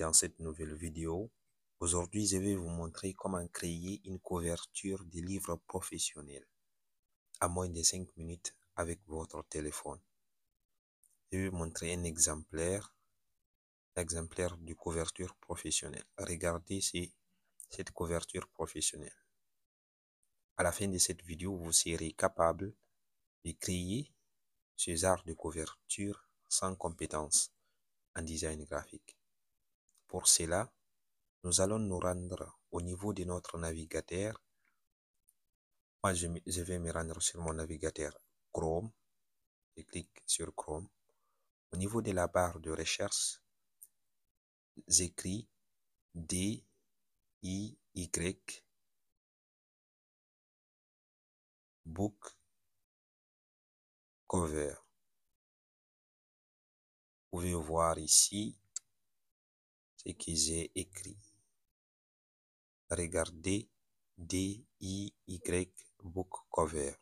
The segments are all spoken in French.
dans cette nouvelle vidéo. Aujourd'hui, je vais vous montrer comment créer une couverture de livres professionnels à moins de 5 minutes avec votre téléphone. Je vais vous montrer un exemplaire de couverture professionnelle. Regardez cette couverture professionnelle. À la fin de cette vidéo, vous serez capable de créer ce genre de couverture sans compétences en design graphique. Pour cela, nous allons nous rendre au niveau de notre navigateur. Moi, je vais me rendre sur mon navigateur Chrome. Je clique sur Chrome. Au niveau de la barre de recherche, j'écris DIY Book Cover. Vous pouvez voir ici ce que j'ai écrit. Regardez DIY Book Cover.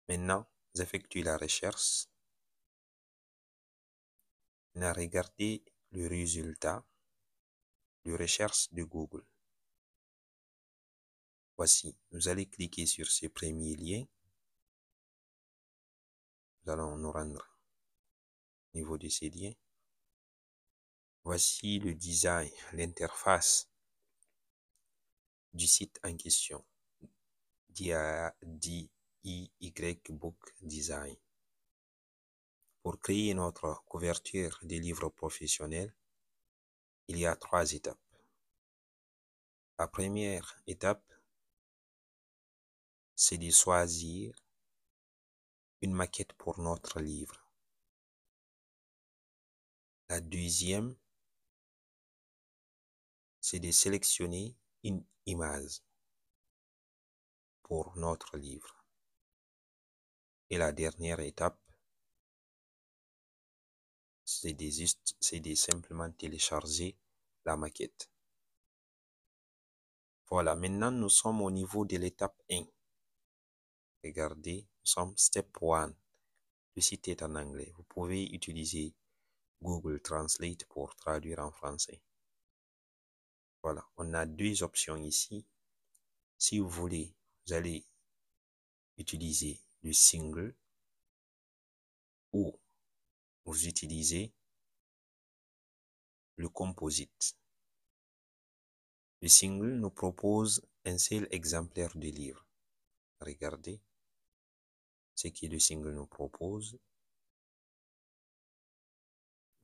Maintenant, j'effectue la recherche. Maintenant, regardez le résultat de recherche de Google. Voici, nous allons cliquer sur ce premier lien. Nous allons nous rendre au niveau de ces liens. Voici le design, l'interface du site en question. DIY Book Design. Pour créer notre couverture des livres professionnels, il y a 3 étapes. La première étape, c'est de choisir une maquette pour notre livre. La deuxième, c'est de sélectionner une image pour notre livre. Et la dernière étape, c'est de simplement télécharger la maquette. Voilà, maintenant nous sommes au niveau de l'étape 1. Regardez, nous sommes step 1. Le site est en anglais. Vous pouvez utiliser Google Translate pour traduire en français. Voilà, on a 2 options ici. Si vous voulez, vous allez utiliser le single ou vous utilisez le composite. Le single nous propose un seul exemplaire de livre. Regardez ce que le single nous propose.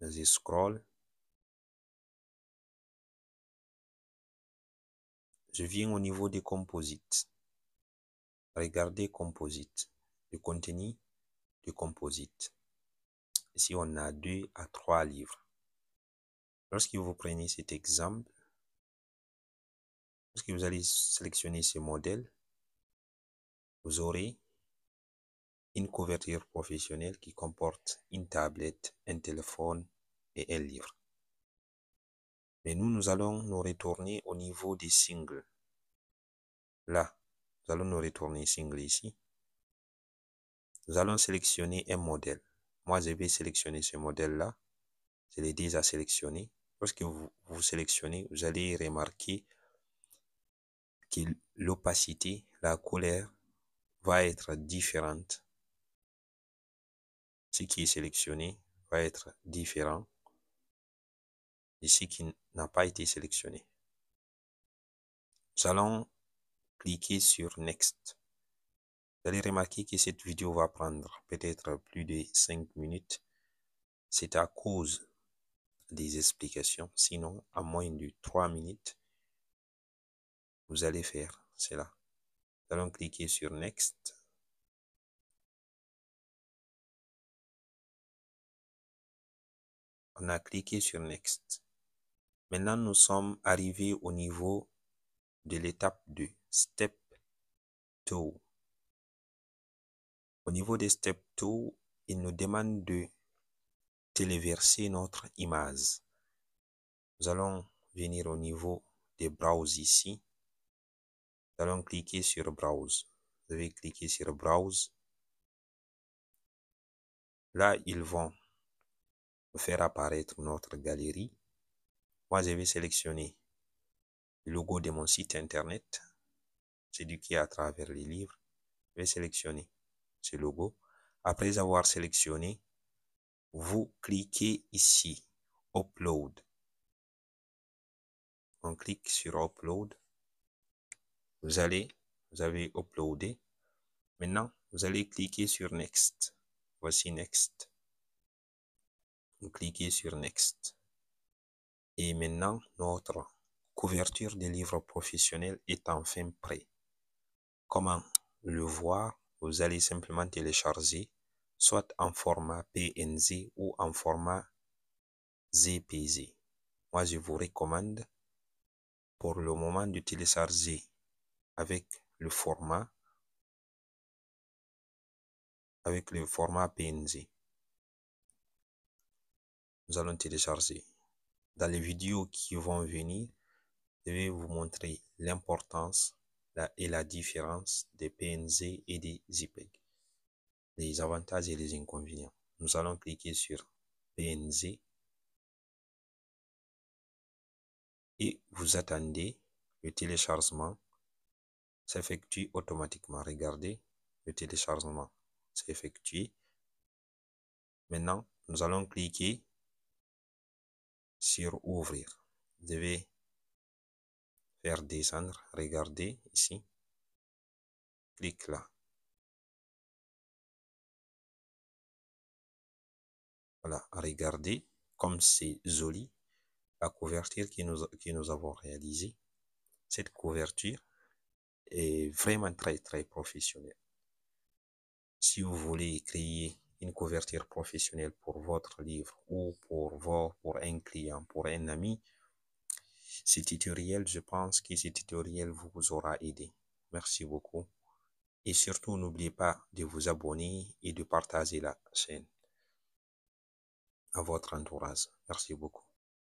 Je scroll. Je viens au niveau des composites. Regardez composite, le contenu du composite. Ici, on a 2 à 3 livres. Lorsque vous prenez cet exemple, lorsque vous allez sélectionner ce modèle, vous aurez une couverture professionnelle qui comporte une tablette, un téléphone et un livre. Mais nous allons nous retourner au niveau des singles. Là, nous allons nous retourner single ici. Nous allons sélectionner un modèle. Moi, je vais sélectionner ce modèle-là. Je l'ai déjà sélectionné. Lorsque vous sélectionnez, vous allez remarquer que l'opacité, la couleur va être différente. Ce qui est sélectionné va être différent de ce qui n'a pas été sélectionné. Nous allons cliquer sur Next. Vous allez remarquer que cette vidéo va prendre peut-être plus de 5 minutes. C'est à cause des explications. Sinon, à moins de 3 minutes, vous allez faire cela. Nous allons cliquer sur Next. On a cliqué sur Next. Maintenant, nous sommes arrivés au niveau de l'étape 2, Step 2. Au niveau de Step 2, il nous demande de téléverser notre image. Nous allons venir au niveau de Browse ici. Nous allons cliquer sur Browse. Vous allez cliquer sur Browse. Là, ils vont faire apparaître notre galerie. Moi, je vais sélectionner le logo de mon site internet, c'est du qui à travers les livres. Je vais sélectionner ce logo. Après avoir sélectionné, vous cliquez ici, Upload. On clique sur Upload. Vous avez uploadé. Maintenant, vous allez cliquer sur Next. Voici Next. Vous cliquez sur Next. Et maintenant, notre couverture des livres professionnels est enfin prêt. Comment le voir? Vous allez simplement télécharger, soit en format PNG ou en format ZPG. Moi, je vous recommande pour le moment de télécharger avec le format PNG. Nous allons télécharger. Dans les vidéos qui vont venir, je vais vous montrer l'importance et la différence des PNG et des JPEG, les avantages et les inconvénients. Nous allons cliquer sur PNG et vous attendez, le téléchargement s'effectue automatiquement. Regardez, le téléchargement s'est effectué. Maintenant, nous allons cliquer sur ouvrir. Je vais faire descendre, regardez ici, clique là. Voilà, regardez comme c'est joli la couverture que nous avons réalisée. Cette couverture est vraiment très professionnelle. Si vous voulez créer une couverture professionnelle pour votre livre ou pour un client, pour un ami, ce tutoriel, je pense que ce tutoriel vous aura aidé. Merci beaucoup. Et surtout, n'oubliez pas de vous abonner et de partager la chaîne à votre entourage. Merci beaucoup.